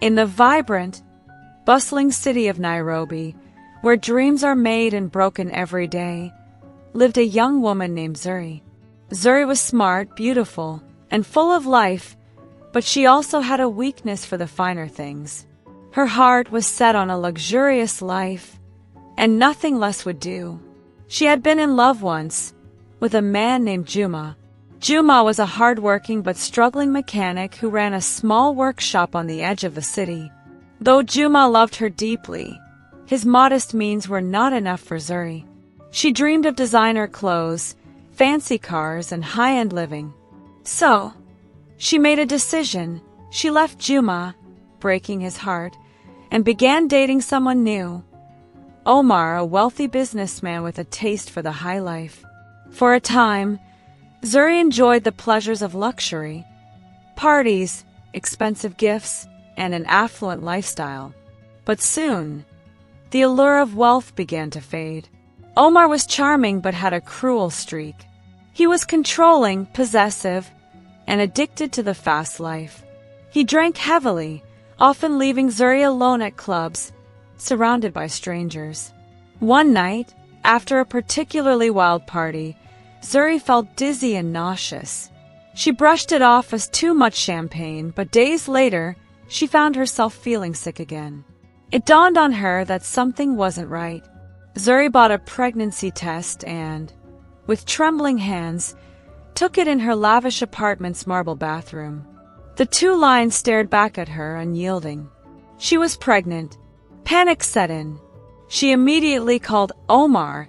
In the vibrant, bustling city of Nairobi, where dreams are made and broken every day, lived a young woman named Zuri. Zuri was smart, beautiful, and full of life, but she also had a weakness for the finer things. Her heart was set on a luxurious life, and nothing less would do. She had been in love once with a man named Juma. Juma was a hard-working but struggling mechanic who ran a small workshop on the edge of the city. Though Juma loved her deeply, his modest means were not enough for Zuri. She dreamed of designer clothes, fancy cars, and high-end living. So, she made a decision. She left Juma, breaking his heart, and began dating someone new, Omar, a wealthy businessman with a taste for the high life. For a time, Zuri enjoyed the pleasures of luxury, parties, expensive gifts, and an affluent lifestyle. But soon, the allure of wealth began to fade. Omar was charming but had a cruel streak. He was controlling, possessive, and addicted to the fast life. He drank heavily, often leaving Zuri alone at clubs, surrounded by strangers. One night, after a particularly wild party, Zuri felt dizzy and nauseous. She brushed it off as too much champagne, but days later, she found herself feeling sick again. It dawned on her that something wasn't right. Zuri bought a pregnancy test and, with trembling hands, took it in her lavish apartment's marble bathroom. The two lines stared back at her, unyielding. She was pregnant. Panic set in. She immediately called Omar,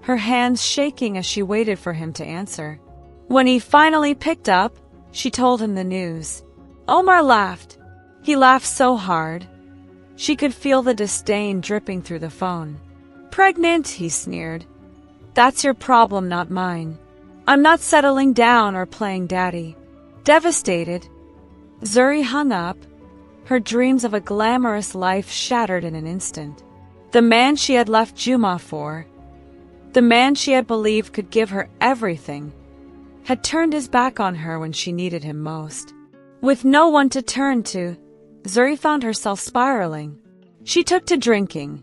her hands shaking as she waited for him to answer. When he finally picked up, she told him the news. Omar laughed. He laughed so hard, she could feel the disdain dripping through the phone. "Pregnant," he sneered. "That's your problem, not mine. I'm not settling down or playing daddy." Devastated, Zuri hung up, her dreams of a glamorous life shattered in an instant. The man she had left Juma for, the man she had believed could give her everything, had turned his back on her when she needed him most. With no one to turn to, Zuri found herself spiraling. She took to drinking,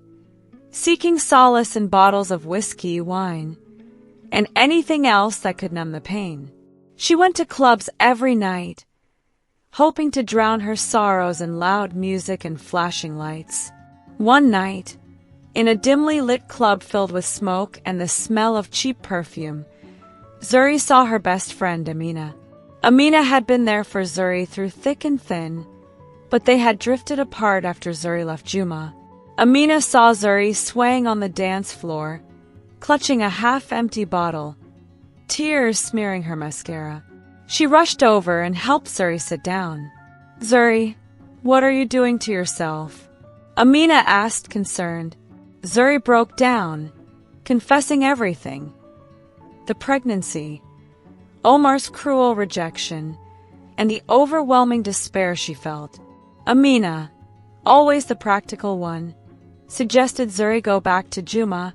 seeking solace in bottles of whiskey, wine, and anything else that could numb the pain. She went to clubs every night, hoping to drown her sorrows in loud music and flashing lights. One night, in a dimly lit club filled with smoke and the smell of cheap perfume, Zuri saw her best friend, Amina. Amina had been there for Zuri through thick and thin, but they had drifted apart after Zuri left Juma. Amina saw Zuri swaying on the dance floor, clutching a half-empty bottle, tears smearing her mascara. She rushed over and helped Zuri sit down. "Zuri, what are you doing to yourself?" Amina asked, concerned. Zuri broke down, confessing everything. The pregnancy, Omar's cruel rejection, and the overwhelming despair she felt. Amina, always the practical one, suggested Zuri go back to Juma,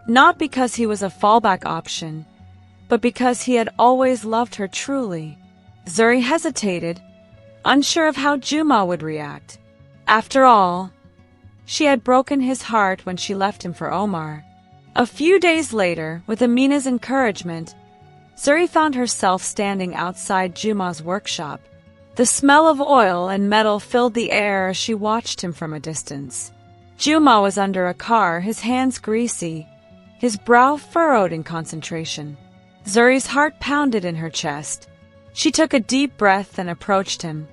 not because he was a fallback option, but because he had always loved her truly. Zuri hesitated, unsure of how Juma would react. After all, she had broken his heart when she left him for Omar. A few days later, with Amina's encouragement, Zuri found herself standing outside Juma's workshop. The smell of oil and metal filled the air as she watched him from a distance. Juma was under a car, his hands greasy, his brow furrowed in concentration. Zuri's heart pounded in her chest. She took a deep breath and approached him.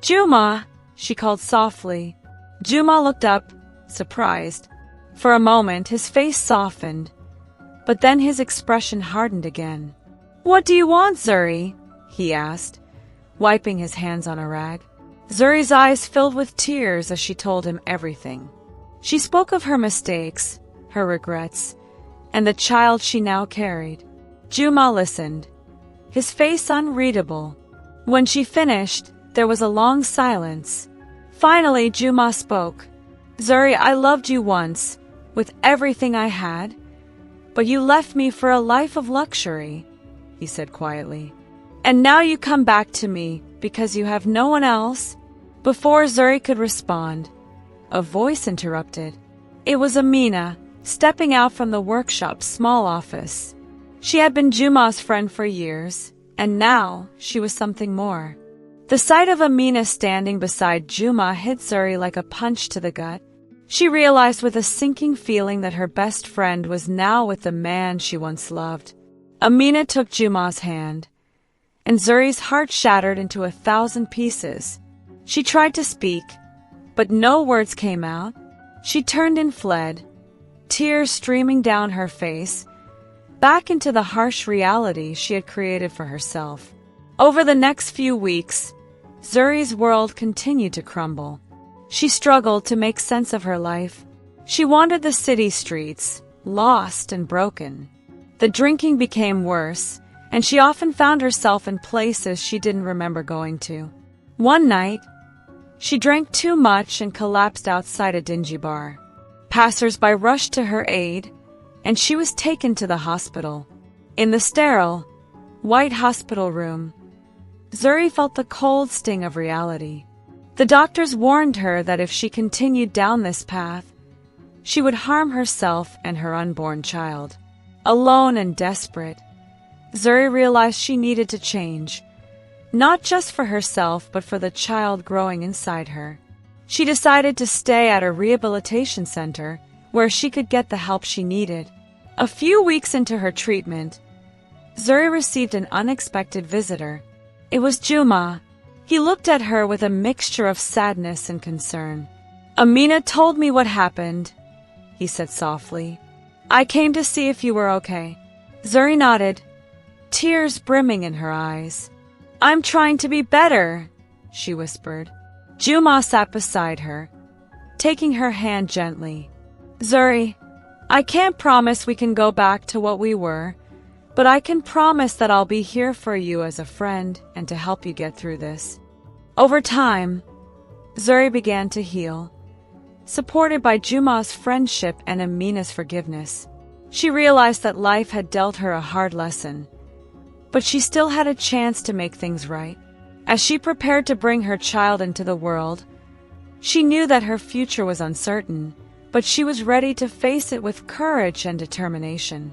"Juma!" she called softly. Juma looked up, surprised. For a moment, his face softened, but then his expression hardened again. "What do you want, Zuri?" he asked, wiping his hands on a rag. Zuri's eyes filled with tears as she told him everything. She spoke of her mistakes, her regrets, and the child she now carried. Juma listened, his face unreadable. When she finished, there was a long silence. Finally, Juma spoke. "Zuri, I loved you once, with everything I had, but you left me for a life of luxury," he said quietly. "And now you come back to me because you have no one else, Before Zuri could respond, a voice interrupted. It was Amina, stepping out from the workshop's small office. She had been Juma's friend for years, and now she was something more. The sight of Amina standing beside Juma hit Zuri like a punch to the gut. She realized with a sinking feeling that her best friend was now with the man she once loved. Amina took Juma's hand, and Zuri's heart shattered into 1,000 pieces. She tried to speak, but no words came out. She turned and fled, tears streaming down her face, back into the harsh reality she had created for herself. Over the next few weeks, Zuri's world continued to crumble. She struggled to make sense of her life. She wandered the city streets, lost and broken. The drinking became worse, and she often found herself in places she didn't remember going to. One night, she drank too much and collapsed outside a dingy bar. Passers-by rushed to her aid, and she was taken to the hospital. In the sterile, white hospital room, Zuri felt the cold sting of reality. The doctors warned her that if she continued down this path, she would harm herself and her unborn child. Alone and desperate, Zuri realized she needed to change, not just for herself but for the child growing inside her. She decided to stay at a rehabilitation center where she could get the help she needed. A few weeks into her treatment, Zuri received an unexpected visitor. It was Juma. He looked at her with a mixture of sadness and concern. "Amina told me what happened," he said softly. "I came to see if you were okay." Zuri nodded, tears brimming in her eyes. "I'm trying to be better," she whispered. Juma sat beside her, taking her hand gently. "Zuri, I can't promise we can go back to what we were, but I can promise that I'll be here for you as a friend and to help you get through this." Over time, Zuri began to heal, supported by Juma's friendship and Amina's forgiveness. She realized that life had dealt her a hard lesson, but she still had a chance to make things right. As she prepared to bring her child into the world, she knew that her future was uncertain, but she was ready to face it with courage and determination.